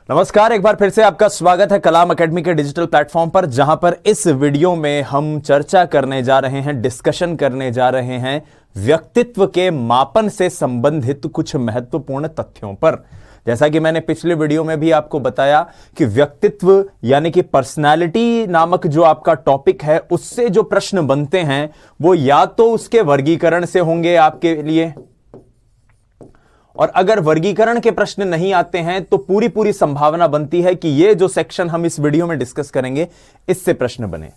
नमस्कार, एक बार फिर से आपका स्वागत है कलाम एकेडमी के डिजिटल प्लेटफॉर्म पर, जहां पर इस वीडियो में हम चर्चा करने जा रहे हैं, डिस्कशन करने जा रहे हैं व्यक्तित्व के मापन से संबंधित कुछ महत्वपूर्ण तथ्यों पर। जैसा कि मैंने पिछले वीडियो में भी आपको बताया कि व्यक्तित्व यानी कि पर्सनालिटी नामक जो आपका टॉपिक है, उससे जो प्रश्न बनते हैं वो या तो उसके वर्गीकरण से होंगे आपके लिए, और अगर वर्गीकरण के प्रश्न नहीं आते हैं तो पूरी पूरी संभावना बनती है कि ये जो सेक्शन हम इस वीडियो में डिस्कस करेंगे इससे प्रश्न बने।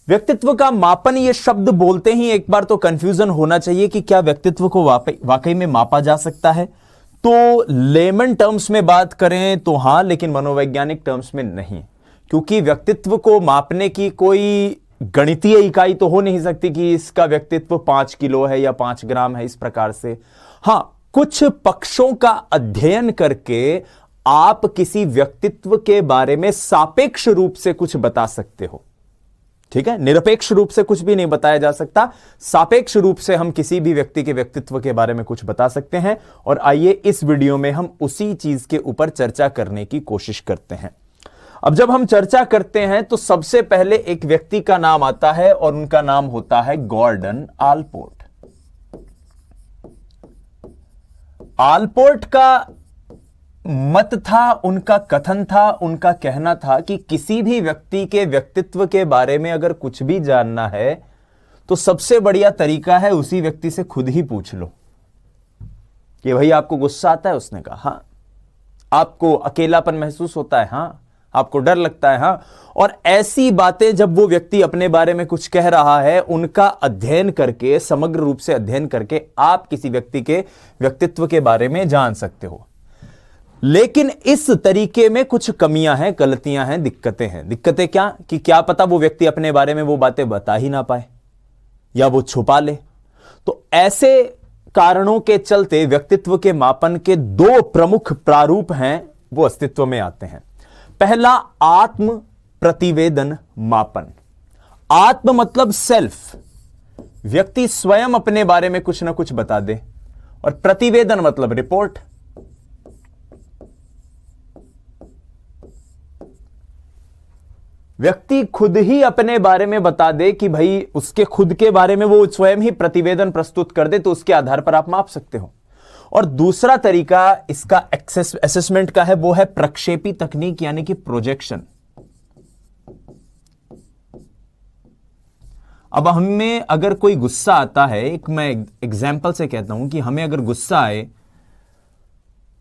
व्यक्तित्व का मापन, ये शब्द बोलते ही एक बार तो कंफ्यूजन होना चाहिए कि क्या व्यक्तित्व को वाकई में मापा जा सकता है। तो लेमन टर्म्स में बात करें तो हां, लेकिन मनोवैज्ञानिक टर्म्स में नहीं, क्योंकि व्यक्तित्व को मापने की कोई गणितीय इकाई तो हो नहीं सकती कि इसका व्यक्तित्व 5 किलो है या 5 ग्राम है, इस प्रकार से। हां, कुछ पक्षों का अध्ययन करके आप किसी व्यक्तित्व के बारे में सापेक्ष रूप से कुछ बता सकते हो। ठीक है, निरपेक्ष रूप से कुछ भी नहीं बताया जा सकता, सापेक्ष रूप से हम किसी भी व्यक्ति के व्यक्तित्व के बारे में कुछ बता सकते हैं। और आइए इस वीडियो में हम उसी चीज के ऊपर चर्चा करने की कोशिश करते हैं। अब जब हम चर्चा करते हैं तो सबसे पहले एक व्यक्ति का नाम आता है और उनका नाम होता है गॉर्डन आलपोर्ट। आलपोर्ट का मत था, उनका कथन था, उनका कहना था कि किसी भी व्यक्ति के व्यक्तित्व के बारे में अगर कुछ भी जानना है तो सबसे बढ़िया तरीका है उसी व्यक्ति से खुद ही पूछ लो कि भाई आपको गुस्सा आता है? उसने कहा हां। आपको अकेलापन महसूस होता है? हां। आपको डर लगता है? हां। और ऐसी बातें जब वो व्यक्ति अपने बारे में कुछ कह रहा है, उनका अध्ययन करके, समग्र रूप से अध्ययन करके आप किसी व्यक्ति के व्यक्तित्व के बारे में जान सकते हो। लेकिन इस तरीके में कुछ कमियां हैं, गलतियां हैं, दिक्कतें हैं। दिक्कतें क्या कि क्या पता वो व्यक्ति अपने बारे में वो बातें बता ही ना पाए या वो छुपा ले। तो ऐसे कारणों के चलते व्यक्तित्व के मापन के 2 प्रमुख प्रारूप हैं, वो अस्तित्व में आते हैं। पहला, आत्म प्रतिवेदन मापन। आत्म मतलब सेल्फ, व्यक्ति स्वयं अपने बारे में कुछ ना कुछ बता दे, और प्रतिवेदन मतलब रिपोर्ट। व्यक्ति खुद ही अपने बारे में बता दे कि भाई उसके खुद के बारे में वो स्वयं ही प्रतिवेदन प्रस्तुत कर दे, तो उसके आधार पर आप माप सकते हो। और दूसरा तरीका इसका असेसमेंट का है, वो है प्रक्षेपी तकनीक यानी कि प्रोजेक्शन। अब हमें अगर कोई गुस्सा आता है, एक मैं एग्जांपल से कहता हूं कि हमें अगर गुस्सा आए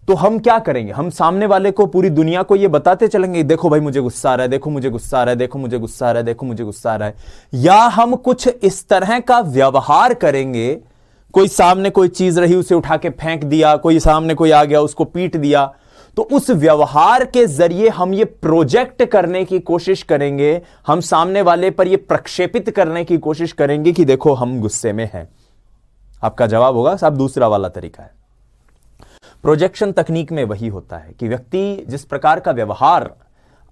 तो हम क्या करेंगे? हम सामने वाले को, पूरी दुनिया को ये बताते चलेंगे, देखो भाई मुझे गुस्सा आ रहा है, देखो मुझे गुस्सा आ रहा है, देखो मुझे गुस्सा आ रहा है, देखो मुझे गुस्सा आ रहा है। या हम कुछ इस तरह का व्यवहार करेंगे, कोई सामने कोई चीज रही उसे उठा के फेंक दिया, कोई सामने कोई आ गया उसको पीट दिया, तो उस व्यवहार के जरिए हम ये प्रोजेक्ट करने की कोशिश करेंगे, हम सामने वाले पर ये प्रक्षेपित करने की कोशिश करेंगे कि देखो हम गुस्से में हैं। आपका जवाब होगा साहब दूसरा वाला तरीका है। प्रोजेक्शन तकनीक में वही होता है कि व्यक्ति जिस प्रकार का व्यवहार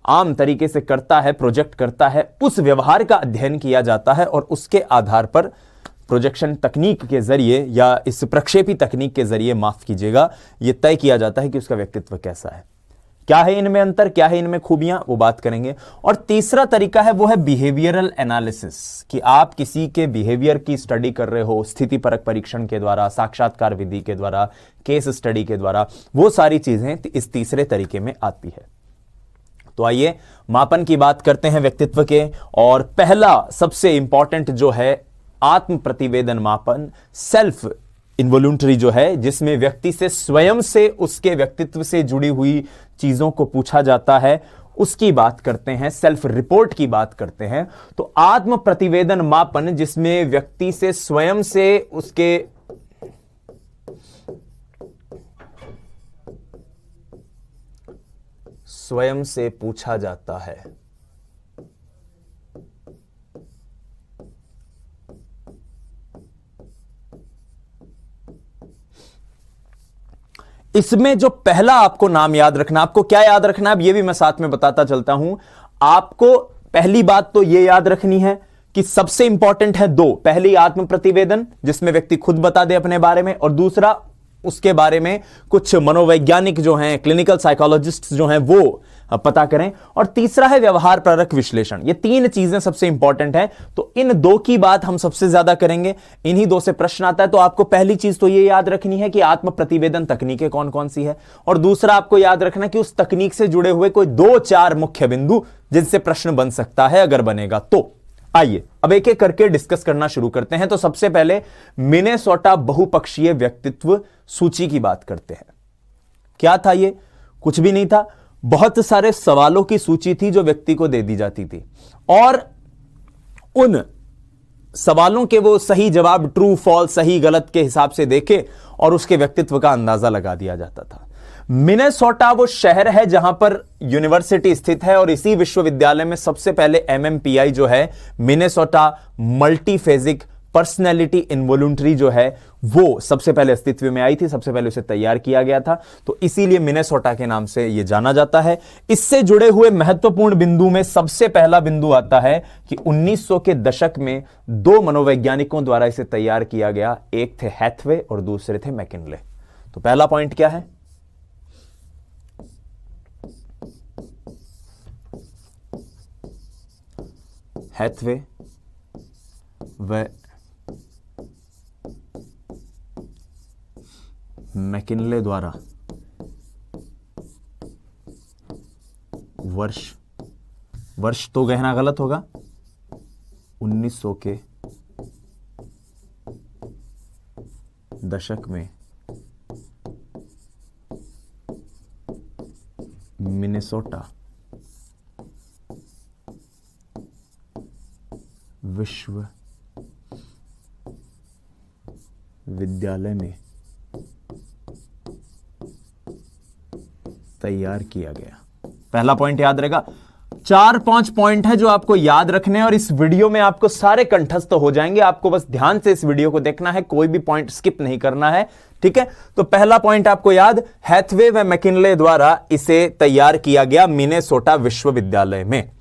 आम तरीके से करता है, प्रोजेक्ट करता है, उस व्यवहार का अध्ययन किया जाता है और उसके आधार पर प्रोजेक्शन तकनीक के जरिए या इस प्रक्षेपी तकनीक के जरिए, माफ कीजिएगा, यह तय किया जाता है कि उसका व्यक्तित्व कैसा है। क्या है इनमें अंतर, क्या है इनमें खूबियां, वो बात करेंगे। और तीसरा तरीका है वो है बिहेवियरल एनालिसिस, कि आप किसी के बिहेवियर की स्टडी कर रहे हो, स्थिति परक परीक्षण के द्वारा, साक्षात्कार विधि के द्वारा, केस स्टडी के द्वारा, वो सारी चीजें इस तीसरे तरीके में आती है। तो आइए मापन की बात करते हैं व्यक्तित्व के। और पहला सबसे इंपॉर्टेंट जो है आत्म प्रतिवेदन मापन, सेल्फ इनवॉल्यूंटरी जो है, जिसमें व्यक्ति से स्वयं से उसके व्यक्तित्व से जुड़ी हुई चीजों को पूछा जाता है, उसकी बात करते हैं, सेल्फ रिपोर्ट की बात करते हैं। तो आत्म प्रतिवेदन मापन, जिसमें व्यक्ति से स्वयं से उसके स्वयं से पूछा जाता है। इसमें जो पहला आपको नाम याद रखना, आपको क्या याद रखना है अब ये भी मैं साथ में बताता चलता हूं। आपको पहली बात तो ये याद रखनी है कि सबसे इंपॉर्टेंट है 2, पहली आत्म प्रतिवेदन जिसमें व्यक्ति खुद बता दे अपने बारे में, और दूसरा उसके बारे में कुछ मनोवैज्ञानिक जो हैं, क्लिनिकल साइकोलॉजिस्ट जो हैं, वो पता करें। और तीसरा है व्यवहार परक विश्लेषण। ये तीन चीजें सबसे इंपॉर्टेंट है, तो इन दो की बात हम सबसे ज्यादा करेंगे। इन्हीं दो से प्रश्न आता है। तो आपको पहली चीज तो ये याद रखनी है कि आत्म प्रतिवेदन तकनीकें कौन कौन सी है, और दूसरा आपको याद रखना कि उस तकनीक से जुड़े हुए कोई 2-4 मुख्य बिंदु जिनसे प्रश्न बन सकता है अगर बनेगा तो। आइए अब एक एक करके डिस्कस करना शुरू करते हैं। तो सबसे पहले मिनेसोटा बहुपक्षीय व्यक्तित्व सूची की बात करते हैं। क्या था ये? कुछ भी नहीं था, बहुत सारे सवालों की सूची थी जो व्यक्ति को दे दी जाती थी, और उन सवालों के वो सही जवाब, ट्रू फॉल्स, सही गलत के हिसाब से देखे और उसके व्यक्तित्व का अंदाजा लगा दिया जाता था। मिनेसोटा वो शहर है जहां पर यूनिवर्सिटी स्थित है, और इसी विश्वविद्यालय में सबसे पहले MMPI जो है, मिनेसोटा मल्टीफेजिक पर्सनैलिटी इनवॉल्यूंटरी जो है, वो सबसे पहले अस्तित्व में आई थी, सबसे पहले उसे तैयार किया गया था, तो इसीलिए मिनेसोटा के नाम से यह जाना जाता है। इससे जुड़े हुए महत्वपूर्ण बिंदु में सबसे पहला बिंदु आता है कि 1900 के दशक में 2 मनोवैज्ञानिकों द्वारा इसे तैयार किया गया। एक थे हैथवे और दूसरे थे मैकिनले। तो पहला पॉइंट क्या है? हैथवे व मैकिनले द्वारा वर्ष तो कहना गलत होगा, 1900 के दशक में मिनेसोटा विश्वविद्यालय में तैयार किया गया। पहला पॉइंट याद रहेगा। 4-5 पॉइंट है जो आपको याद रखने हैं, और इस वीडियो में आपको सारे कंठस्थ हो जाएंगे। आपको बस ध्यान से इस वीडियो को देखना है, कोई भी पॉइंट स्किप नहीं करना है, ठीक है? तो पहला पॉइंट आपको याद, हैथवे व मैकिनले द्वारा इसे तैयार किया गया मिनेसोटा विश्वविद्यालय में।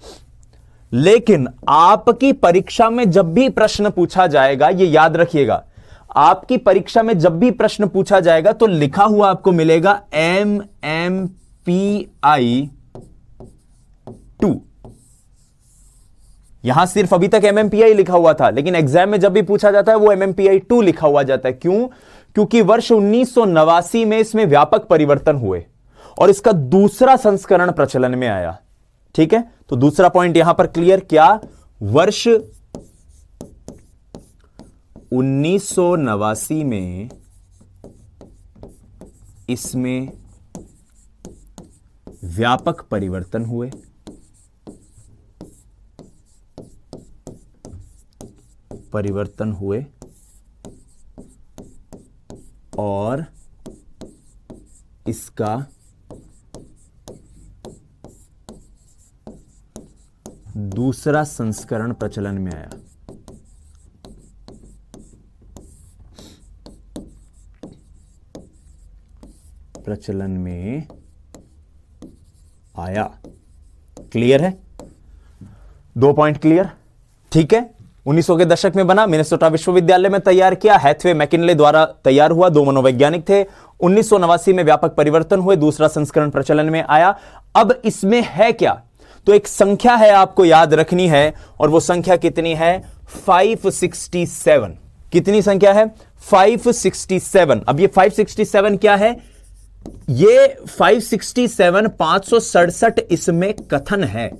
लेकिन आपकी परीक्षा में जब भी प्रश्न पूछा जाएगा, ये याद रखिएगा, आपकी परीक्षा में जब भी प्रश्न पूछा जाएगा तो लिखा हुआ आपको मिलेगा MMPI 2। यहां सिर्फ अभी तक MMPI लिखा हुआ था, लेकिन एग्जाम में जब भी पूछा जाता है वो MMPI 2 लिखा हुआ जाता है। क्यों? क्योंकि वर्ष 1989 में इसमें व्यापक परिवर्तन हुए और इसका दूसरा संस्करण प्रचलन में आया, ठीक है? तो दूसरा पॉइंट यहां पर क्लियर, क्या? वर्ष 1989 में इसमें व्यापक परिवर्तन हुए और इसका दूसरा संस्करण प्रचलन में आया। क्लियर है? 2 पॉइंट क्लियर, ठीक है? 1900 के दशक में बना, मिनेसोटा विश्वविद्यालय में तैयार किया, हैथवे मैकिनले द्वारा तैयार हुआ, 2 मनोवैज्ञानिक थे। 1989 में व्यापक परिवर्तन हुए, दूसरा संस्करण प्रचलन में आया। अब इसमें है क्या? तो एक संख्या है आपको याद रखनी है, और वो संख्या कितनी है? 567। कितनी संख्या है? 567। अब ये 567 क्या है? ये 567 567 इसमें कथन है,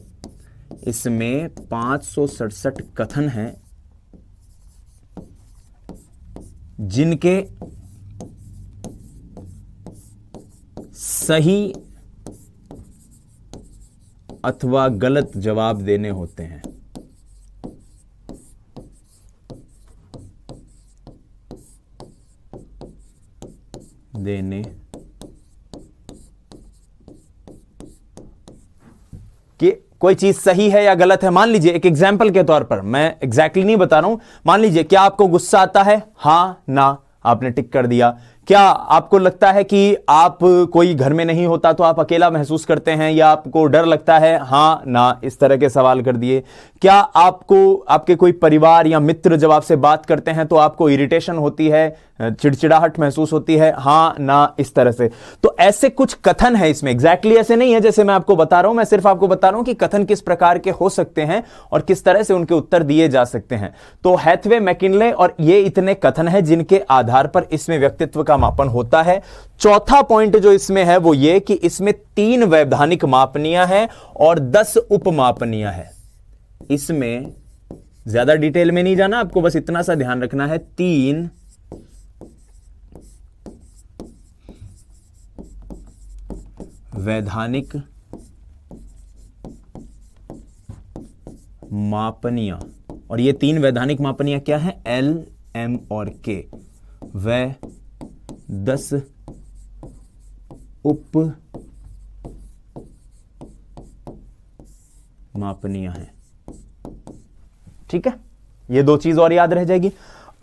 इसमें 567 कथन है जिनके सही अथवा गलत जवाब देने होते हैं। कि कोई चीज सही है या गलत है। मान लीजिए एक एग्जाम्पल के तौर पर, मैं एग्जैक्टली नहीं बता रहा हूं, मान लीजिए क्या आपको गुस्सा आता है? हां ना, आपने टिक कर दिया। क्या आपको लगता है कि आप कोई घर में नहीं होता तो आप अकेला महसूस करते हैं, या आपको डर लगता है? हां ना, इस तरह के सवाल कर दिए। क्या आपको आपके कोई परिवार या मित्र जब आपसे बात करते हैं तो आपको इरिटेशन होती है, चिड़चिड़ाहट महसूस होती है? हां ना, इस तरह से। तो ऐसे कुछ कथन है इसमें, एग्जैक्टली ऐसे नहीं है जैसे मैं आपको बता रहा हूं, मैं सिर्फ आपको बता रहा हूं कि कथन किस प्रकार के हो सकते हैं और किस तरह से उनके उत्तर दिए जा सकते हैं। तो हैथवे, मैकिन्ले और ये इतने कथन है जिनके आधार पर इसमें व्यक्तित्व का मापन होता है। चौथा पॉइंट जो इसमें है वो ये कि इसमें 3 वैधानिक मापनियां हैं और 10 उपमापनियां हैं। इसमें ज्यादा डिटेल में नहीं जाना, आपको बस इतना सा ध्यान रखना है, 3 वैधानिक मापनियां। और ये 3 वैधानिक मापनियां क्या है? एल, एम और के। व 10 उप मापनियां हैं। ठीक है, ये 2 चीज और याद रह जाएगी।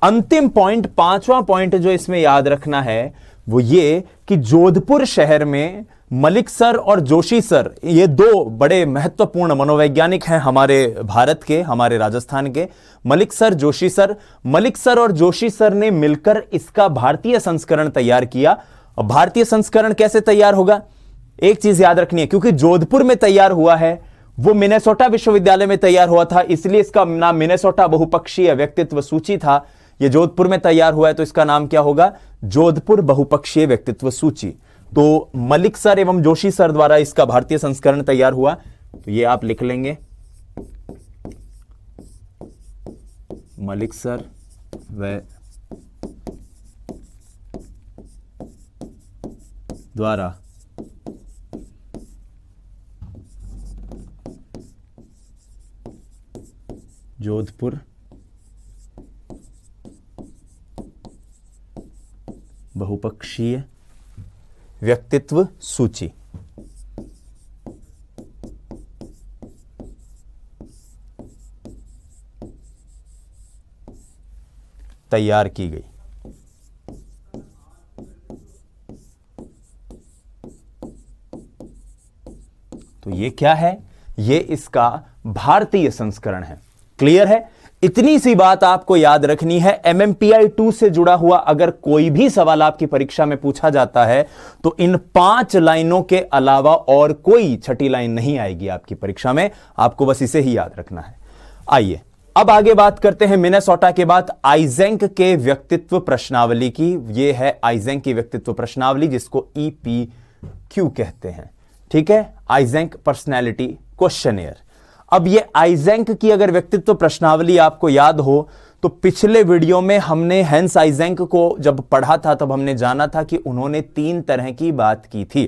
अंतिम पॉइंट, 5वां पॉइंट जो इसमें याद रखना है वो ये कि जोधपुर शहर में मलिक सर और जोशी सर, ये 2 बड़े महत्वपूर्ण मनोवैज्ञानिक हैं हमारे भारत के, हमारे राजस्थान के। Malik sir, Joshi sir. Malik sir और जोशी सर ने मिलकर इसका भारतीय संस्करण तैयार किया। और भारतीय संस्करण कैसे तैयार होगा? एक चीज याद रखनी है, क्योंकि जोधपुर में तैयार हुआ है, वो मिनेसोटा विश्वविद्यालय में तैयार हुआ था, इसलिए इसका नाम मिनेसोटा बहुपक्षीय व्यक्तित्व सूची था। ये जोधपुर में तैयार हुआ है तो इसका नाम क्या होगा? जोधपुर बहुपक्षीय व्यक्तित्व सूची। तो मलिक सर एवं जोशी सर द्वारा इसका भारतीय संस्करण तैयार हुआ, तो ये आप लिख लेंगे, मलिक सर व द्वारा जोधपुर बहुपक्षीय व्यक्तित्व सूची। तैयार की गई। तो ये क्या है? ये इसका भारतीय संस्करण है। क्लियर है? इतनी सी बात आपको याद रखनी है। MMPI 2 से जुड़ा हुआ अगर कोई भी सवाल आपकी परीक्षा में पूछा जाता है तो इन 5 लाइनों के अलावा और कोई छठी लाइन नहीं आएगी आपकी परीक्षा में, आपको बस इसे ही याद रखना है। आइए अब आगे बात करते हैं मिनेसोटा के बाद आइजेंक के व्यक्तित्व प्रश्नावली की। यह है आइजेंक की व्यक्तित्व प्रश्नावली, जिसको EPQ कहते हैं। ठीक है, आइजेंक पर्सनैलिटी क्वेश्चनेयर। अब ये आइजेंक की अगर व्यक्तित्व प्रश्नावली आपको याद हो तो पिछले वीडियो में हमने हैंस आइजेंक को जब पढ़ा था तब हमने जाना था कि उन्होंने 3 तरह की बात की थी।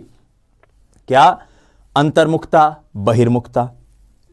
क्या? अंतर्मुखता, बहिर्मुखता।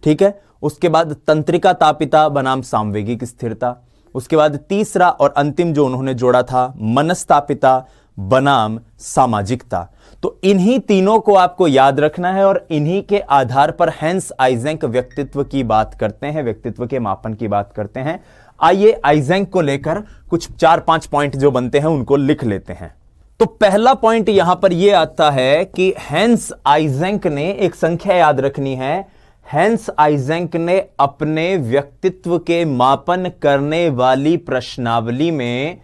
ठीक है, उसके बाद तंत्रिका तापिता बनाम सामवेगिक स्थिरता। उसके बाद तीसरा और अंतिम जो उन्होंने जोड़ा था मनस्तापिता बनाम सामाजिकता। तो इन्हीं तीनों को आपको याद रखना है और इन्हीं के आधार पर हैंस आइजेंक व्यक्तित्व की बात करते हैं, व्यक्तित्व के मापन की बात करते हैं। आइए आइजेंक को लेकर कुछ 4-5 पॉइंट जो बनते हैं उनको लिख लेते हैं। तो पहला पॉइंट यहां पर यह आता है कि हैंस आइजेंक ने एक संख्या याद रखनी है। हैंस आइजेंक ने अपने व्यक्तित्व के मापन करने वाली प्रश्नावली में,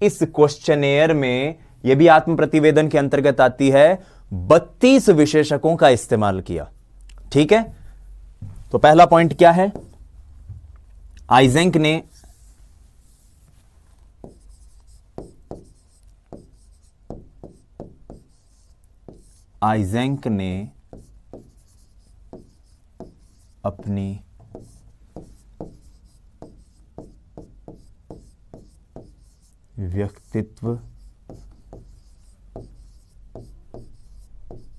इस क्वेश्चनेयर में, यह भी आत्म प्रतिवेदन के अंतर्गत आती है, 32 विशेषकों का इस्तेमाल किया। ठीक है, तो पहला पॉइंट क्या है? आइजेंक ने अपनी व्यक्तित्व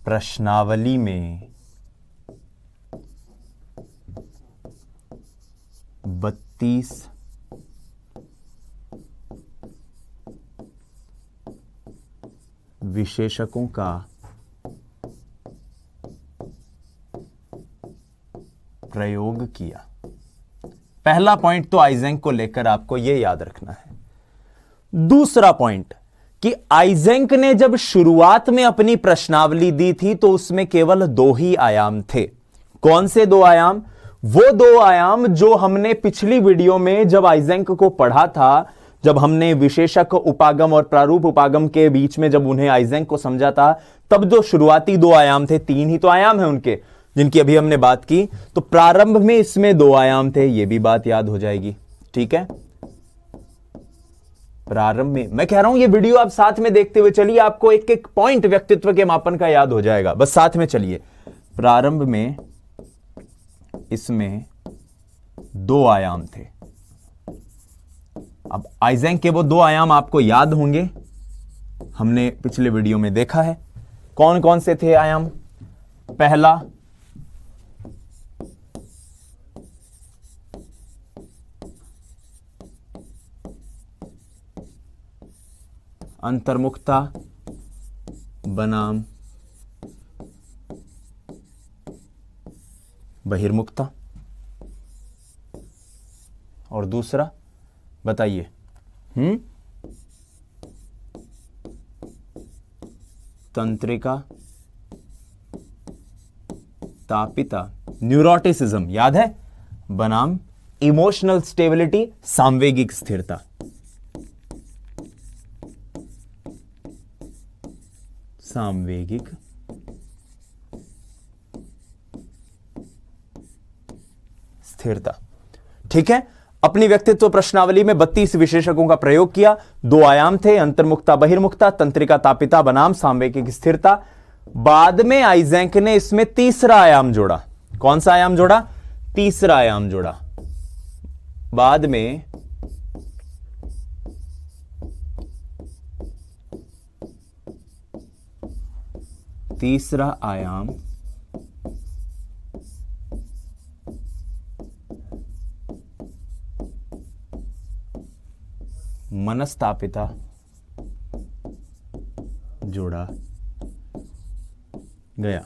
प्रश्नावली में 32 विशेषकों का प्रयोग किया। पहला पॉइंट तो आइजेंक को लेकर आपको यह याद रखना है। दूसरा पॉइंट कि आइजेंक ने जब शुरुआत में अपनी प्रश्नावली दी थी तो उसमें केवल 2 ही आयाम थे। कौन से 2 आयाम? वो 2 आयाम जो हमने पिछली वीडियो में जब आइजेंक को पढ़ा था, जब हमने विशेषक उपागम और प्रारूप उपागम के बीच में जब उन्हें आइजेंक को समझा था, तब जो शुरुआती 2 आयाम थे, 3 ही तो आयाम है उनके जिनकी अभी हमने बात की। तो प्रारंभ में इसमें 2 आयाम थे, यह भी बात याद हो जाएगी। ठीक है, प्रारंभ में, मैं कह रहा हूं ये वीडियो आप साथ में देखते हुए चलिए, आपको एक एक पॉइंट व्यक्तित्व के मापन का याद हो जाएगा, बस साथ में चलिए। प्रारंभ में इसमें 2 आयाम थे। अब आइजेंक के वो 2 आयाम आपको याद होंगे, हमने पिछले वीडियो में देखा है। कौन कौन से थे आयाम? पहला, अंतर्मुखता बनाम बहिर्मुखता, और दूसरा बताइए? तंत्रिका तापिता, न्यूरोटिसिज्म, याद है? बनाम इमोशनल स्टेबिलिटी, सामवेगिक स्थिरता। सामवेगिक स्थिरता। ठीक है, अपनी व्यक्तित्व प्रश्नावली में 32 विशेषकों का प्रयोग किया। 2 आयाम थे, अंतर्मुखता बहिर्मुखता, तंत्रिका तापिता बनाम सामवेगिक स्थिरता। बाद में आइजेंक ने इसमें तीसरा आयाम जोड़ा। कौन सा आयाम जोड़ा? तीसरा आयाम जोड़ा। बाद में तीसरा आयाम मनस्तापिता जोड़ा गया।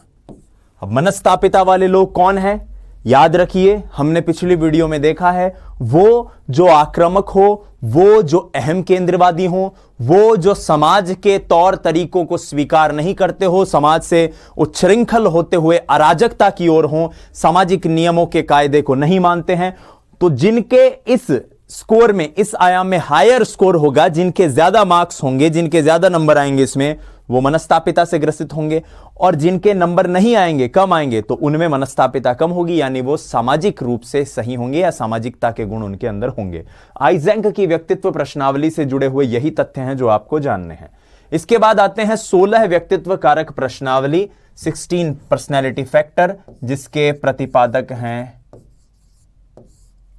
अब मनस्तापिता वाले लोग कौन हैं? याद रखिए, हमने पिछली वीडियो में देखा है, वो जो आक्रामक हो, वो जो अहम केंद्रवादी हो, वो जो समाज के तौर तरीकों को स्वीकार नहीं करते हो, समाज से उच्छृंखल होते हुए अराजकता की ओर हो, सामाजिक नियमों के कायदे को नहीं मानते हैं। तो जिनके इस स्कोर में, इस आयाम में हायर स्कोर होगा, जिनके ज्यादा मार्क्स होंगे, जिनके ज्यादा नंबर आएंगे इसमें, वो मनस्तापिता से ग्रसित होंगे। और जिनके नंबर नहीं आएंगे, कम आएंगे, तो उनमें मनस्तापिता कम होगी, यानी वो सामाजिक रूप से सही होंगे या सामाजिकता के गुण उनके अंदर होंगे। आइजेंक की व्यक्तित्व प्रश्नावली से जुड़े हुए यही तथ्य हैं जो आपको जानने हैं। इसके बाद आते हैं 16 व्यक्तित्व कारक प्रश्नावली, 16 पर्सनैलिटी फैक्टर, जिसके प्रतिपादक हैं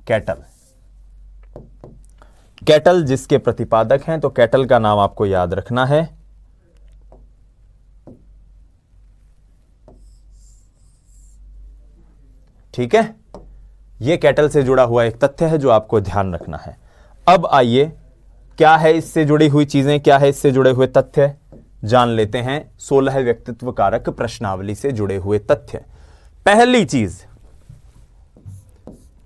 कैटल। कैटल जिसके प्रतिपादक हैं, तो कैटल का नाम आपको याद रखना है। ठीक है, यह कैटल से जुड़ा हुआ एक तथ्य है जो आपको ध्यान रखना है। अब आइए, क्या है इससे जुड़ी हुई चीजें, क्या है इससे जुड़े हुए तथ्य, जान लेते हैं। 16 व्यक्तित्व कारक प्रश्नावली से जुड़े हुए तथ्य। पहली चीज,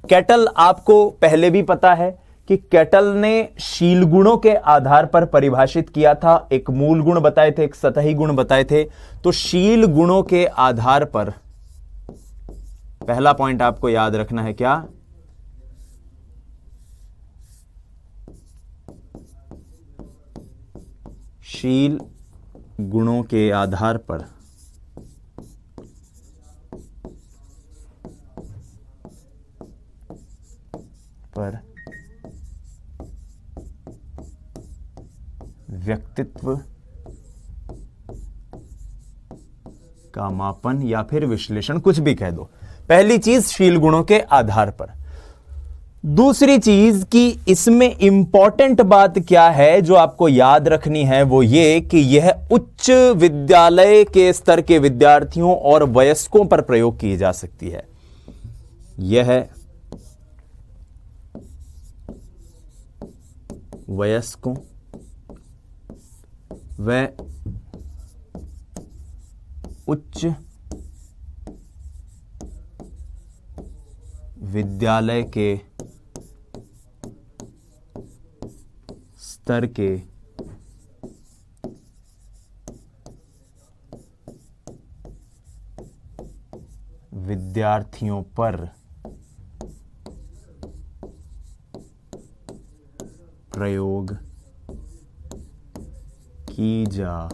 कैटल, आपको पहले भी पता है कि कैटल ने शील गुणों के आधार पर परिभाषित किया था। एक मूल गुण बताए थे, एक सतही गुण बताए थे। तो शील गुणों के आधार पर पहला पॉइंट आपको याद रखना है, क्या? शील गुणों के आधार पर व्यक्तित्व का मापन या फिर विश्लेषण, कुछ भी कह दो। पहली चीज, शील गुणों के आधार पर। दूसरी चीज कि इसमें इंपॉर्टेंट बात क्या है जो आपको याद रखनी है, वो ये कि यह उच्च विद्यालय के स्तर के विद्यार्थियों और वयस्कों पर प्रयोग की जा सकती है। यह वयस्कों व उच्च विद्यालय के स्तर के विद्यार्थियों पर प्रयोग की जा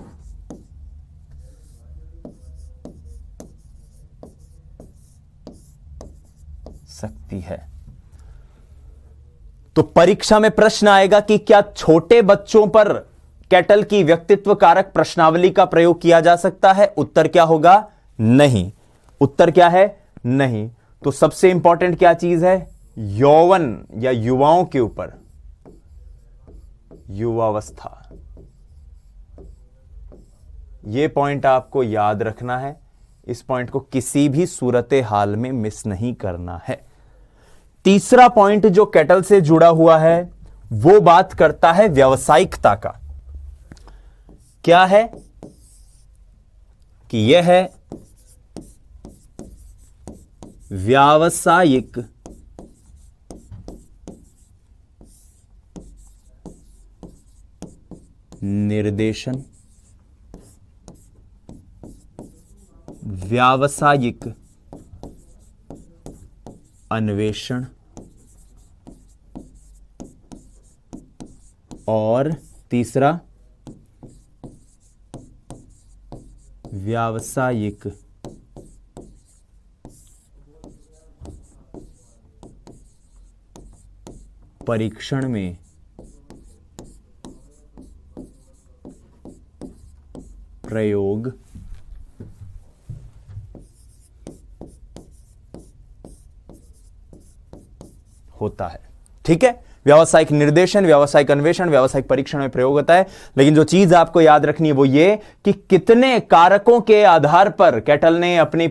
सकती है। तो परीक्षा में प्रश्न आएगा कि क्या छोटे बच्चों पर कैटल की व्यक्तित्व कारक प्रश्नावली का प्रयोग किया जा सकता है? उत्तर क्या होगा? नहीं। उत्तर क्या है? नहीं। तो सबसे इंपॉर्टेंट क्या चीज है? यौवन या युवाओं के ऊपर, युवावस्था। यह पॉइंट आपको याद रखना है। इस पॉइंट को किसी भी सूरत हाल में मिस नहीं करना है। तीसरा पॉइंट जो कैटल से जुड़ा हुआ है वो बात करता है व्यावसायिकता का। क्या है कि यह है व्यावसायिक निर्देशन, व्यावसायिक अन्वेषण और तीसरा व्यावसायिक परीक्षण में प्रयोग होता है। ठीक है, व्यावसायिक निर्देशन, व्यावसायिक अन्वेषण, व्यावसायिक परीक्षण में प्रयोग होता है। लेकिन जो चीज आपको याद रखनी है वो ये कि कितने कारकों के आधार पर कैटल ने अपनी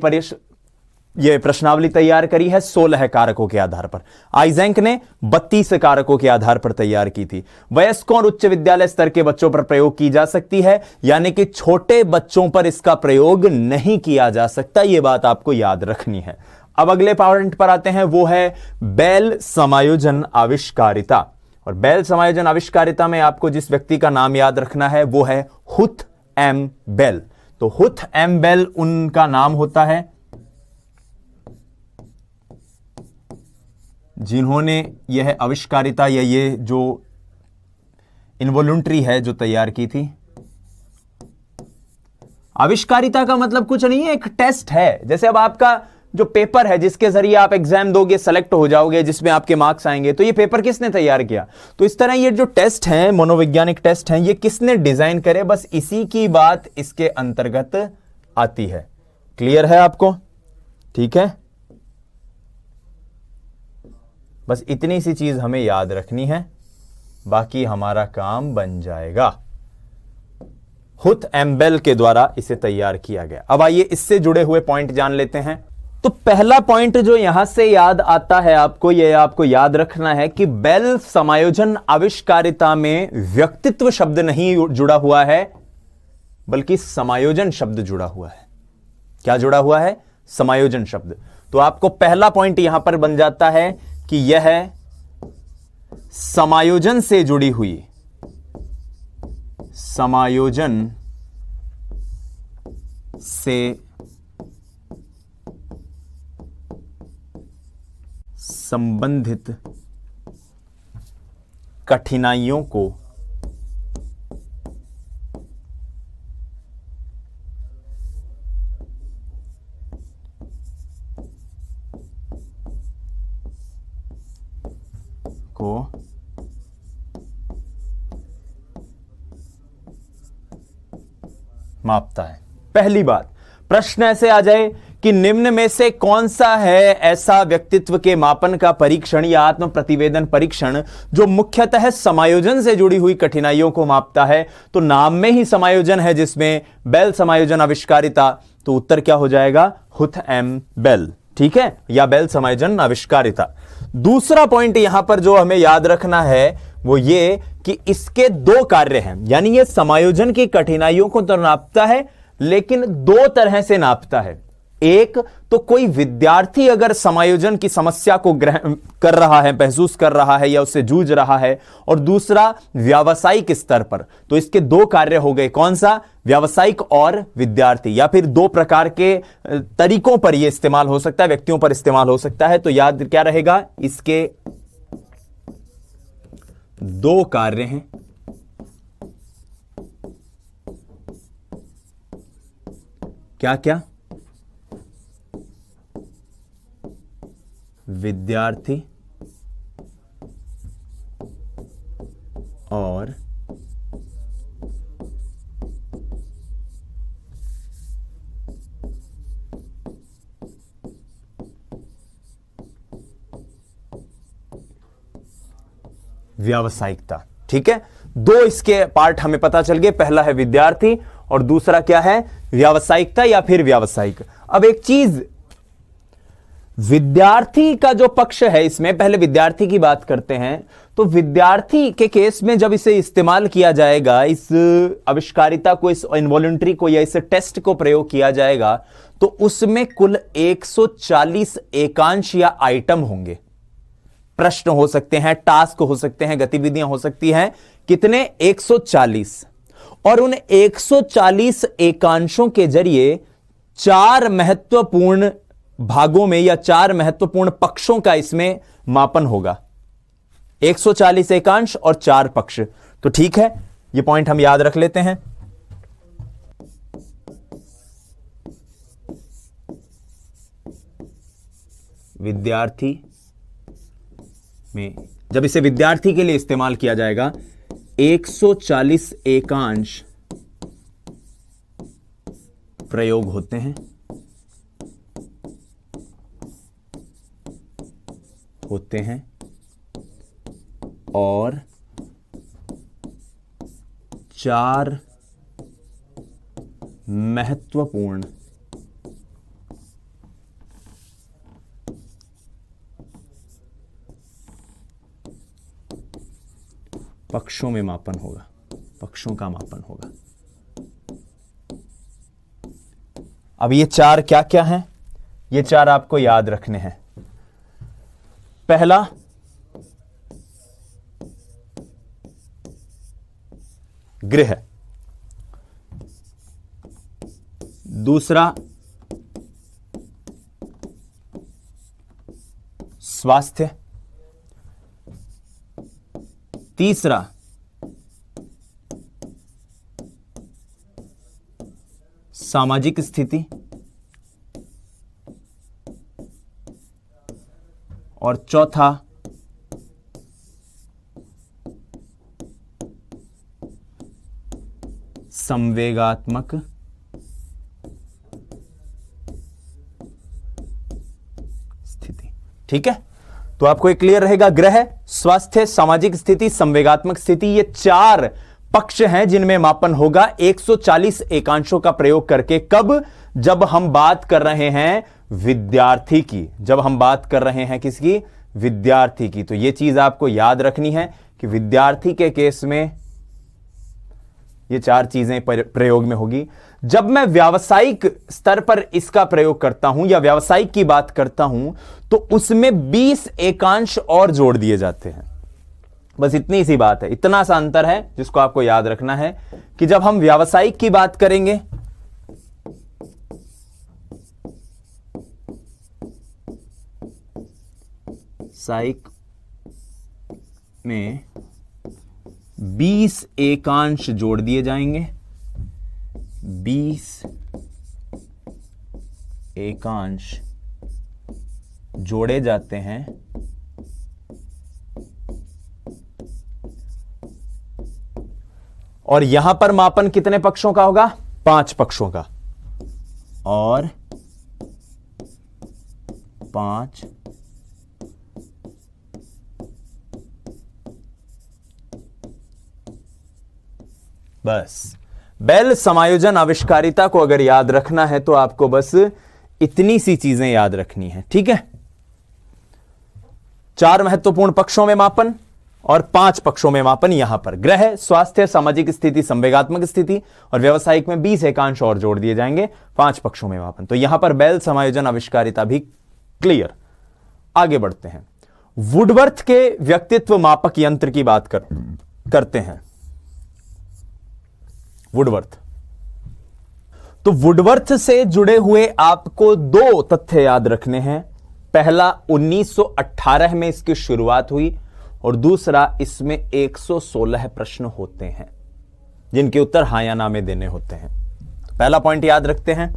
ये प्रश्नावली तैयार करी है? 16 कारकों के आधार पर। आइजैक ने 32 कारकों के आधार पर तैयार की थी। वयस्कों और उच्च विद्यालय स्तर के बच्चों पर प्रयोग की जा सकती है, यानी कि छोटे बच्चों पर इसका प्रयोग नहीं किया जा सकता। यह बात आपको याद रखनी है। अब अगले पॉइंट पर आते हैं, वो है बेल समायोजन आविष्कारिता। और बेल समायोजन आविष्कारिता में आपको जिस व्यक्ति का नाम याद रखना है वो है हुथ एम बेल। तो हुथ एम बेल उनका नाम होता है जिन्होंने यह आविष्कारिता या ये जो इनवॉल्यूंटरी है जो तैयार की थी। आविष्कारिता का मतलब कुछ नहीं है, एक टेस्ट है। जैसे अब आपका जो पेपर है जिसके जरिए आप एग्जाम दोगे, सेलेक्ट हो जाओगे, जिसमें आपके मार्क्स आएंगे, तो ये पेपर किसने तैयार किया? तो इस तरह ये जो टेस्ट हैं, मनोवैज्ञानिक टेस्ट हैं, ये किसने डिजाइन करे? बस इसी की बात इसके अंतर्गत आती है। क्लियर है आपको? ठीक है, बस इतनी सी चीज हमें याद रखनी है, बाकी हमारा काम बन जाएगा। हुथ एम बेल के द्वारा इसे तैयार किया गया। अब आइए इससे जुड़े हुए पॉइंट जान लेते हैं। तो पहला पॉइंट जो यहां से याद आता है आपको, यह आपको याद रखना है कि बेल समायोजन आविष्कारिता में व्यक्तित्व शब्द नहीं जुड़ा हुआ है, बल्कि समायोजन शब्द जुड़ा हुआ है। क्या जुड़ा हुआ है? समायोजन शब्द। तो आपको पहला पॉइंट यहां पर बन जाता है कि यह समायोजन से जुड़ी हुई, समायोजन से संबंधित कठिनाइयों को मापता है। पहली बात, प्रश्न ऐसे आ जाए कि निम्न में से कौन सा है ऐसा व्यक्तित्व के मापन का परीक्षण या आत्म प्रतिवेदन परीक्षण जो मुख्यतः समायोजन से जुड़ी हुई कठिनाइयों को मापता है? तो नाम में ही समायोजन है जिसमें बेल समायोजन आविष्कारिता, तो उत्तर क्या हो जाएगा? हुथ एम बेल। ठीक है, या बेल समायोजन आविष्कारिता। दूसरा पॉइंट यहां पर जो हमें याद रखना है वो ये कि इसके दो कार्य हैं, यानी ये समायोजन की कठिनाइयों को तो नापता है लेकिन दो तरह से नापता है। एक तो कोई विद्यार्थी अगर समायोजन की समस्या को ग्रहण कर रहा है, महसूस कर रहा है या उससे जूझ रहा है, और दूसरा व्यावसायिक स्तर पर, तो इसके दो कार्य हो गए, कौन सा, व्यावसायिक और विद्यार्थी, या फिर दो प्रकार के तरीकों पर यह इस्तेमाल हो सकता है, व्यक्तियों पर इस्तेमाल हो सकता है। तो याद क्या रहेगा, इसके दो कार्य हैं, क्या क्या, विद्यार्थी और व्यावसायिकता। ठीक है, दो इसके पार्ट हमें पता चल गए, पहला है विद्यार्थी और दूसरा क्या है, व्यावसायिकता या फिर व्यावसायिक। अब एक चीज, विद्यार्थी का जो पक्ष है इसमें, पहले विद्यार्थी की बात करते हैं। तो विद्यार्थी के केस में जब इसे इस्तेमाल किया जाएगा, इस आविष्कारिता को, इस इनवॉलंटरी को या इस टेस्ट को प्रयोग किया जाएगा, तो उसमें कुल 140 एकांश या आइटम होंगे। प्रश्न हो सकते हैं, टास्क हो सकते हैं, गतिविधियां हो सकती हैं, कितने, 140। और उन 140 एकांशों के जरिए 4 महत्वपूर्ण भागों में या 4 महत्वपूर्ण पक्षों का इसमें मापन होगा। 140 एकांश और 4 पक्ष। तो ठीक है, यह पॉइंट हम याद रख लेते हैं। विद्यार्थी में जब इसे विद्यार्थी के लिए इस्तेमाल किया जाएगा, 140 एकांश प्रयोग होते हैं, और 4 महत्वपूर्ण पक्षों में मापन होगा, पक्षों का मापन होगा। अब ये 4 क्या क्या हैं, ये 4 आपको याद रखने हैं। पहला, गृह, दूसरा स्वास्थ्य, तीसरा सामाजिक स्थिति, और चौथा संवेगात्मक स्थिति। ठीक है, तो आपको ये क्लियर रहेगा, ग्रह, स्वास्थ्य, सामाजिक स्थिति, संवेगात्मक स्थिति, ये 4 पक्ष हैं जिनमें मापन होगा 140 एकांशों का प्रयोग करके। कब, जब हम बात कर रहे हैं विद्यार्थी की, जब हम बात कर रहे हैं किसकी, विद्यार्थी की। तो यह चीज आपको याद रखनी है कि विद्यार्थी के केस में ये 4 चीजें प्रयोग में होगी। जब मैं व्यावसायिक स्तर पर इसका प्रयोग करता हूं या व्यावसायिक की बात करता हूं, तो उसमें 20 एकांश और जोड़ दिए जाते हैं। बस इतनी सी बात है, इतना सा अंतर है जिसको आपको याद रखना है कि जब हम व्यावसायिक की बात करेंगे, साइक में 20 एकांश जोड़ दिए जाएंगे, 20 एकांश जोड़े जाते हैं, और यहां पर मापन कितने पक्षों का होगा, 5 पक्षों का, और 5 बस। बेल समायोजन आविष्कारिता को अगर याद रखना है तो आपको बस इतनी सी चीजें याद रखनी है। ठीक है, 4 महत्वपूर्ण पक्षों में मापन, और 5 पक्षों में मापन यहां पर ग्रह, स्वास्थ्य, सामाजिक स्थिति, संवेगात्मक स्थिति और व्यवसायिक में 20 एकांश और जोड़ दिए जाएंगे। 5 पक्षों में मापन। तो यहां पर बेल समायोजन आविष्कारिता भी क्लियर। आगे बढ़ते हैं, वुडवर्थ के व्यक्तित्व मापक यंत्र की बात करते हैं। वुडवर्थ, तो वुडवर्थ से जुड़े हुए आपको 2 तथ्य याद रखने हैं। पहला, 1918 में इसकी शुरुआत हुई और दूसरा, इसमें 116 प्रश्न होते हैं जिनके उत्तर हां या ना में देने होते हैं। तो पहला पॉइंट याद रखते हैं,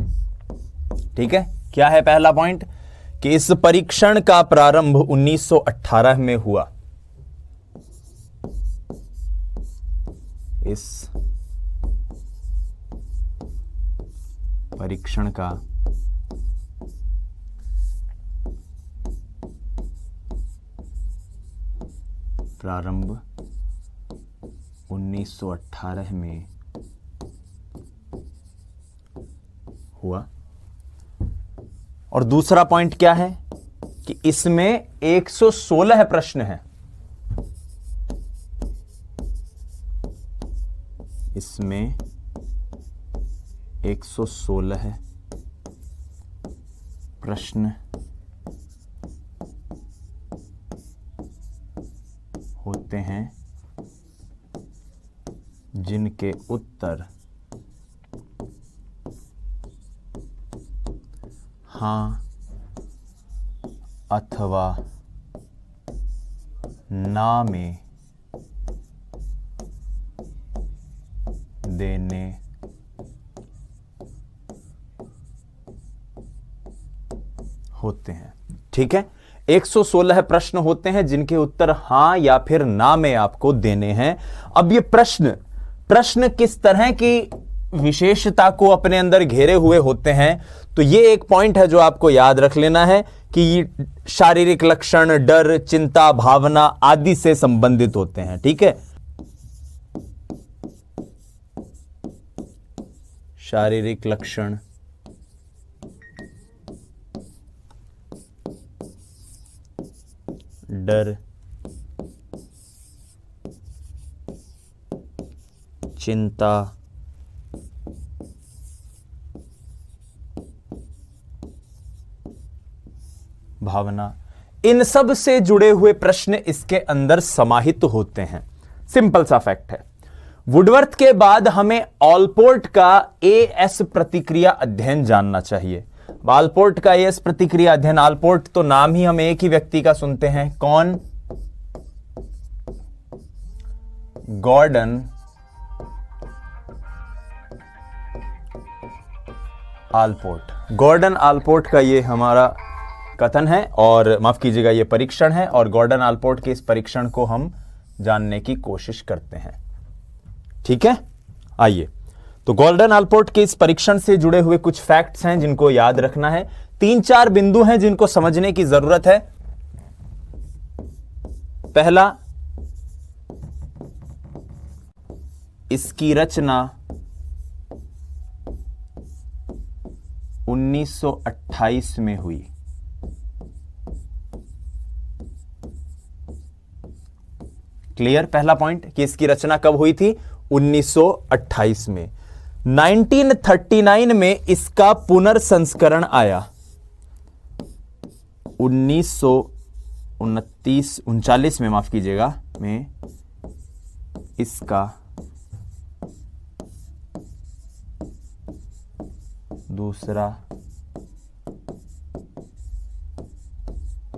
ठीक है। क्या है पहला पॉइंट? कि इस परीक्षण का प्रारंभ 1918 में हुआ। इस परीक्षण का प्रारंभ 1918 में हुआ। और दूसरा पॉइंट क्या है? कि इसमें 116 प्रश्न हैं। इसमें 116 प्रश्न होते हैं जिनके उत्तर हां अथवा ना में देने होते हैं। ठीक है, 116 प्रश्न होते हैं जिनके उत्तर हां या फिर ना में आपको देने हैं। अब ये प्रश्न किस तरह की विशेषता को अपने अंदर घेरे हुए होते हैं, तो ये एक पॉइंट है जो आपको याद रख लेना है कि शारीरिक लक्षण, डर, चिंता, भावना आदि से संबंधित होते हैं। ठीक है, शारीरिक लक्षण, डर, चिंता, भावना, इन सब से जुड़े हुए प्रश्न इसके अंदर समाहित होते हैं। सिंपल सा फैक्ट है। वुडवर्थ के बाद हमें ऑलपोर्ट का एएस प्रतिक्रिया अध्ययन जानना चाहिए। ऑलपोर्ट का एएस प्रतिक्रिया अध्ययन, ऑलपोर्ट तो नाम ही हम एक ही व्यक्ति का सुनते हैं। कौन? Gordon Allport. गॉर्डन ऑलपोर्ट का ये हमारा कथन है, और माफ कीजिएगा ये परीक्षण है, और गॉर्डन ऑलपोर्ट के इस परीक्षण को हम जानने की कोशिश करते हैं। ठीक है, आइए, तो गॉर्डन ऑलपोर्ट के इस परीक्षण से जुड़े हुए कुछ फैक्ट्स हैं जिनको याद रखना है। 3-4 बिंदु हैं जिनको समझने की जरूरत है। पहला, इसकी रचना 1928 में हुई। क्लियर? पहला पॉइंट कि इसकी रचना कब हुई थी? 1928 में। 1939 में इसका पुनर्संस्करण आया। 1939 में, माफ कीजिएगा, में इसका दूसरा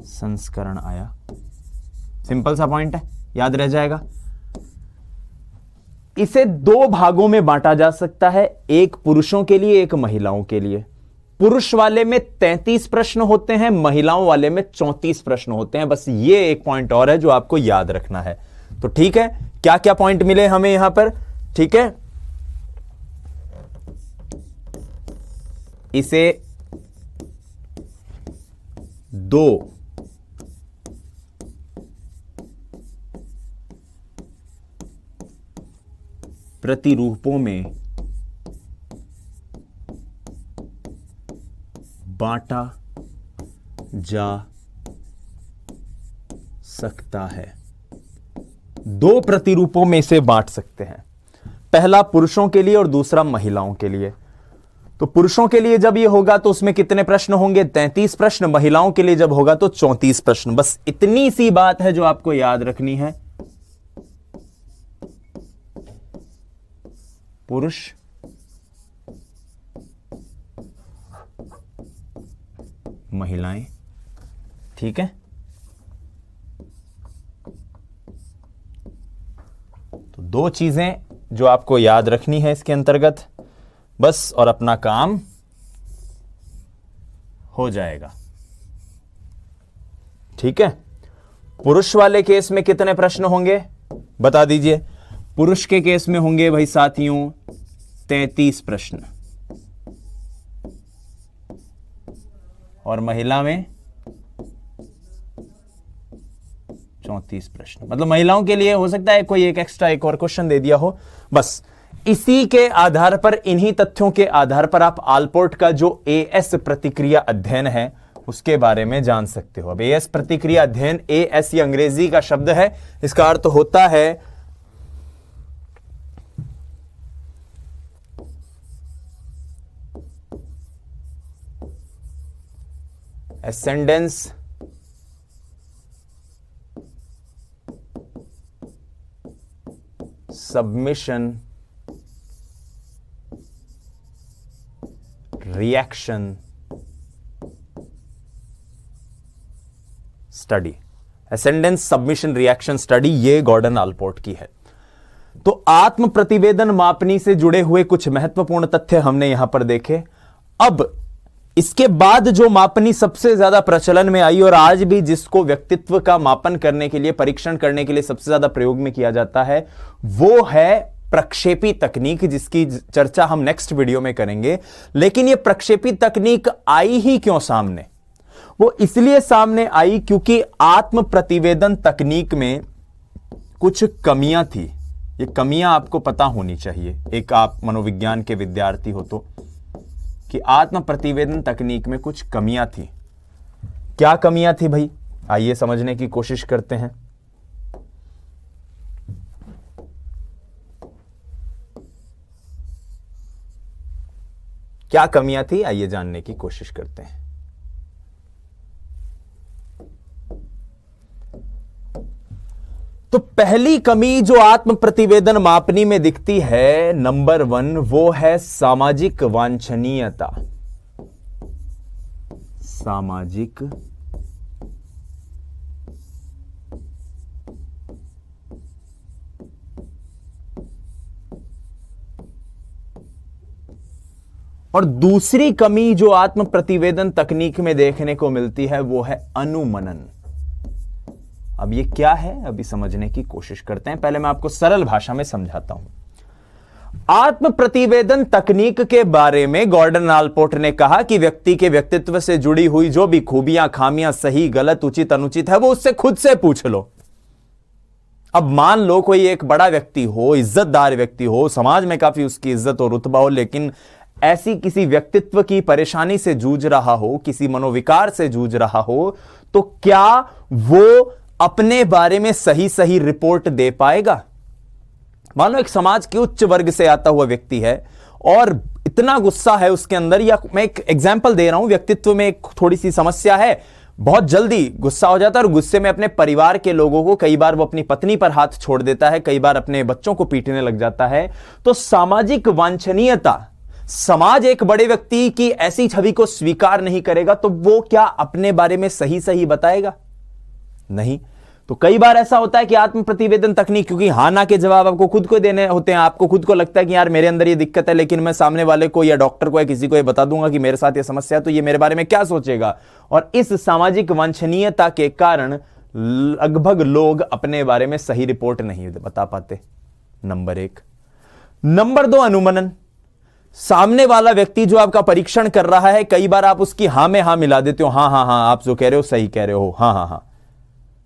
संस्करण आया। सिंपल सा पॉइंट है, याद रह जाएगा। इसे 2 भागों में बांटा जा सकता है, एक पुरुषों के लिए, एक महिलाओं के लिए। पुरुष वाले में 33 प्रश्न होते हैं, महिलाओं वाले में 34 प्रश्न होते हैं। बस ये एक पॉइंट और है जो आपको याद रखना है। तो ठीक है, क्या क्या पॉइंट मिले हमें यहां पर? ठीक है, इसे 2 प्रतिरूपों में बांटा जा सकता है। दो प्रतिरूपों में इसे बांट सकते हैं, पहला पुरुषों के लिए और दूसरा महिलाओं के लिए। तो पुरुषों के लिए जब ये होगा तो उसमें कितने प्रश्न होंगे? 33 प्रश्न। महिलाओं के लिए जब होगा तो 34 प्रश्न। बस इतनी सी बात है जो आपको याद रखनी है। पुरुष, महिलाएं, ठीक है। तो दो चीजें जो आपको याद रखनी है इसके अंतर्गत, बस, और अपना काम हो जाएगा, ठीक है। पुरुष वाले केस में कितने प्रश्न होंगे बता दीजिए? पुरुष के केस में होंगे भाई साथियों 33 प्रश्न, और महिला में 34 प्रश्न। मतलब महिलाओं के लिए हो सकता है कोई एक एक्स्ट्रा एक और क्वेश्चन दे दिया हो। बस इसी के आधार पर, इन्हीं तथ्यों के आधार पर आप आलपोर्ट का जो एएस प्रतिक्रिया अध्ययन है उसके बारे में जान सकते हो। अब एएस प्रतिक्रिया अध्ययन, एएस ये अंग्रेजी का शब्द है, इसका अर्थ होता है ascendance, submission, reaction study. ascendance, submission, reaction study ये गॉर्डन आलपोर्ट की है। तो आत्म प्रतिवेदन मापनी से जुड़े हुए कुछ महत्वपूर्ण तथ्य हमने यहां पर देखे। अब इसके बाद जो मापनी सबसे ज्यादा प्रचलन में आई और आज भी जिसको व्यक्तित्व का मापन करने के लिए, परीक्षण करने के लिए सबसे ज्यादा प्रयोग में किया जाता है, वो है प्रक्षेपी तकनीक, जिसकी चर्चा हम नेक्स्ट वीडियो में करेंगे। लेकिन ये प्रक्षेपी तकनीक आई ही क्यों सामने? वो इसलिए सामने आई क्योंकि आत्म प्रतिवेदन तकनीक में कुछ कमियां थी। ये कमियां आपको पता होनी चाहिए, एक आप मनोविज्ञान के विद्यार्थी हो तो, कि आत्म प्रतिवेदन तकनीक में कुछ कमियां थी। क्या कमियां थी भाई? आइए समझने की कोशिश करते हैं। क्या कमियां थी, आइए जानने की कोशिश करते हैं। तो पहली कमी जो आत्म प्रतिवेदन मापनी में दिखती है, नंबर 1, वो है सामाजिक वांछनीयता। सामाजिक और दूसरी कमी जो आत्म प्रतिवेदन तकनीक में देखने को मिलती है वो है अनुमनन। अब ये क्या है, अभी समझने की कोशिश करते हैं। पहले मैं आपको सरल भाषा में समझाता हूं। आत्म प्रतिवेदन तकनीक के बारे में गॉर्डन आलपोर्ट ने कहा कि व्यक्ति के व्यक्तित्व से जुड़ी हुई जो भी खूबियां, खामियां, सही, गलत, उचित, अनुचित है, वो उससे खुद से पूछ लो। अब मान लो कोई एक बड़ा व्यक्ति हो, इज्जतदार व्यक्ति हो, समाज में काफी उसकी इज्जत और रुतबा हो, लेकिन ऐसी किसी व्यक्तित्व की परेशानी से जूझ रहा हो, किसी मनोविकार से जूझ रहा हो, तो क्या वो अपने बारे में सही सही रिपोर्ट दे पाएगा? मान लो एक समाज के उच्च वर्ग से आता हुआ व्यक्ति है और इतना गुस्सा है उसके अंदर, या मैं एक एग्जांपल दे रहा हूं, व्यक्तित्व में एक थोड़ी सी समस्या है, बहुत जल्दी गुस्सा हो जाता है और गुस्से में अपने परिवार के लोगों को, कई बार वो अपनी पत्नी पर हाथ छोड़ देता है, कई बार अपने बच्चों को पीटने लग जाता है। तो सामाजिक वांछनीयता, समाज एक बड़े व्यक्ति की ऐसी छवि को स्वीकार नहीं करेगा, तो वो क्या अपने बारे में सही सही बताएगा? नहीं। तो कई बार ऐसा होता है कि आत्म प्रतिवेदन तकनीक, क्योंकि हाँ ना के जवाब आपको खुद को देने होते हैं, आपको खुद को लगता है कि यार मेरे अंदर ये दिक्कत है, लेकिन मैं सामने वाले को या डॉक्टर को या किसी को ये बता दूंगा कि मेरे साथ ये समस्या है, तो ये मेरे बारे में क्या सोचेगा? और इस सामाजिक वांछनीयता के कारण लगभग लोग अपने बारे में सही रिपोर्ट नहीं बता पाते, नंबर 1। नंबर 2, अनुमनन। सामने वाला व्यक्ति जो आपका परीक्षण कर रहा है, कई बार आप उसकी हां में हां मिला देते हो, हां हां हां आप जो कह रहे हो सही कह रहे हो, हां हां हां।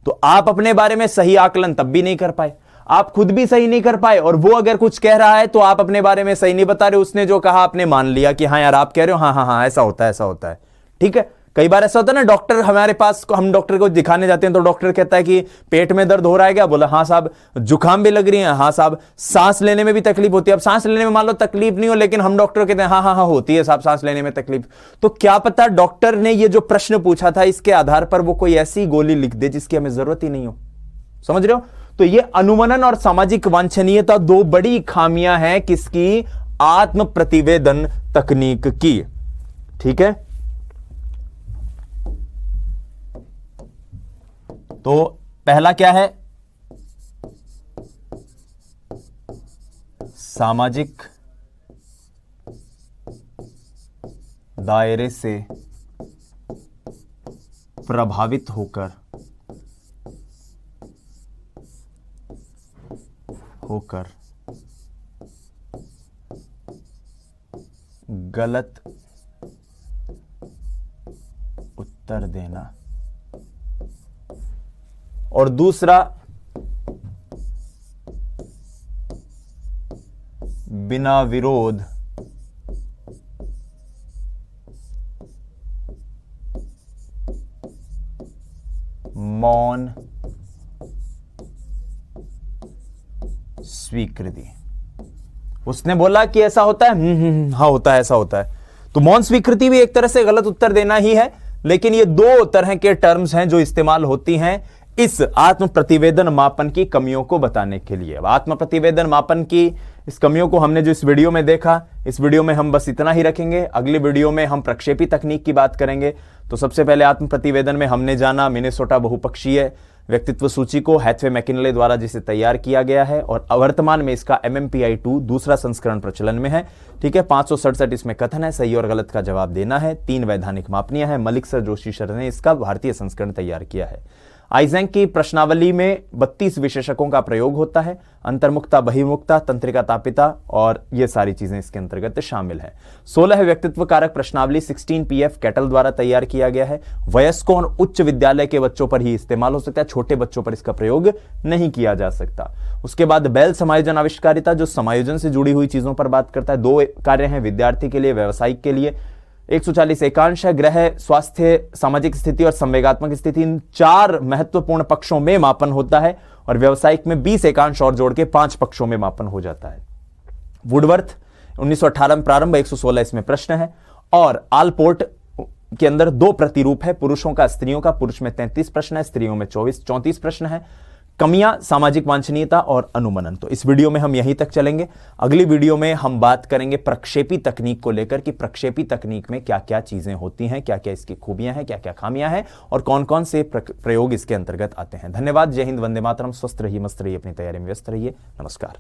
तो आप अपने बारे में सही आकलन तब भी नहीं कर पाए, आप खुद भी सही नहीं कर पाए, और वो अगर कुछ कह रहा है तो आप अपने बारे में सही नहीं बता रहे, उसने जो कहा आपने मान लिया कि हाँ यार आप कह रहे हो, हाँ हाँ हाँ ऐसा होता है, ऐसा होता है, ठीक है। कई बार ऐसा होता है ना, डॉक्टर हमारे पास, हम डॉक्टर को दिखाने जाते हैं तो डॉक्टर कहता है कि पेट में दर्द हो रहा है क्या? बोला हाँ साहब। जुकाम भी लग रही है? हाँ साहब। सांस लेने में भी तकलीफ होती है? अब सांस लेने में मान लो तकलीफ नहीं हो, लेकिन हम डॉक्टर कहते हैं हाँ हाँ हाँ होती है साहब सांस लेने में तकलीफ। तो क्या पता डॉक्टर ने ये जो प्रश्न पूछा था इसके आधार पर वो कोई ऐसी गोली लिख दे जिसकी हमें जरूरत ही नहीं हो। समझ रहे हो? तो ये अनुमनन और सामाजिक वांछनीयता दो बड़ी खामियां हैं किसकी? आत्म प्रतिवेदन तकनीक की। ठीक है, तो पहला क्या है? सामाजिक दायरे से प्रभावित होकर गलत उत्तर देना, और दूसरा बिना विरोध मौन स्वीकृति। उसने बोला कि ऐसा होता है, हाँ होता है, ऐसा होता है। तो मौन स्वीकृति भी एक तरह से गलत उत्तर देना ही है, लेकिन ये दो तरह के टर्म्स हैं जो इस्तेमाल होती हैं इस आत्म प्रतिवेदन मापन की कमियों को बताने के लिए। आत्म प्रतिवेदन मापन की इस कमियों को हमने जो इस वीडियो में देखा, इस वीडियो में हम बस इतना ही रखेंगे। अगली वीडियो में हम प्रक्षेपी तकनीक की बात करेंगे। तो सबसे पहले आत्म प्रतिवेदन में हमने जाना मिनेसोटा बहुपक्षीय व्यक्तित्व सूची को हैथवे मैकिनले द्वारा जिसे तैयार किया गया है, और वर्तमान में इसका MMPI 2 दूसरा संस्करण प्रचलन में है। ठीक है, 567 इसमें कथन है, सही और गलत का जवाब देना है। 3 वैधानिक मापनियां हैं। मलिक सर, जोशी सर ने इसका भारतीय संस्करण तैयार किया है। आइजैक की प्रश्नावली में 32 विशेषकों का प्रयोग होता है। अंतर्मुखता, बहिर्मुखता, तंत्रिका, तापिता, और ये सारी चीजें इसके अंतर्गत शामिल है। 16 व्यक्तित्व कारक प्रश्नावली 16 PF कैटल द्वारा तैयार किया गया है। वयस्कों और उच्च विद्यालय के बच्चों पर ही इस्तेमाल हो सकता है, छोटे बच्चों पर इसका प्रयोग नहीं किया जा सकता। उसके बाद बेल समायोजन आविष्कारिता, जो समायोजन से जुड़ी हुई चीजों पर बात करता है। 2 कार्य हैं, विद्यार्थी के लिए, व्यवसायिक के लिए। 140 एकांश है। ग्रह, स्वास्थ्य, सामाजिक स्थिति और संवेगात्मक स्थिति, इन 4 महत्वपूर्ण पक्षों में मापन होता है, और व्यवसायिक में 20 एकांश और जोड़ के 5 पक्षों में मापन हो जाता है। वुडवर्थ 1918 में प्रारंभ, 116 इसमें प्रश्न है। और आलपोर्ट के अंदर 2 प्रतिरूप है, पुरुषों का स्त्रियों का। पुरुष में 33 प्रश्न है, स्त्रियों में 34 प्रश्न है। कमियां, सामाजिक वांछनीयता और अनुमनन। तो इस वीडियो में हम यहीं तक चलेंगे। अगली वीडियो में हम बात करेंगे प्रक्षेपी तकनीक को लेकर कि प्रक्षेपी तकनीक में क्या क्या चीजें होती हैं, क्या क्या इसकी खूबियां हैं, क्या क्या खामियां हैं, और कौन कौन से प्रयोग इसके अंतर्गत आते हैं। धन्यवाद। जय हिंद, वंदे मातरम। स्वस्थ रहिए, मस्त रहिए, अपनी तैयारी में व्यस्त रहिए। नमस्कार।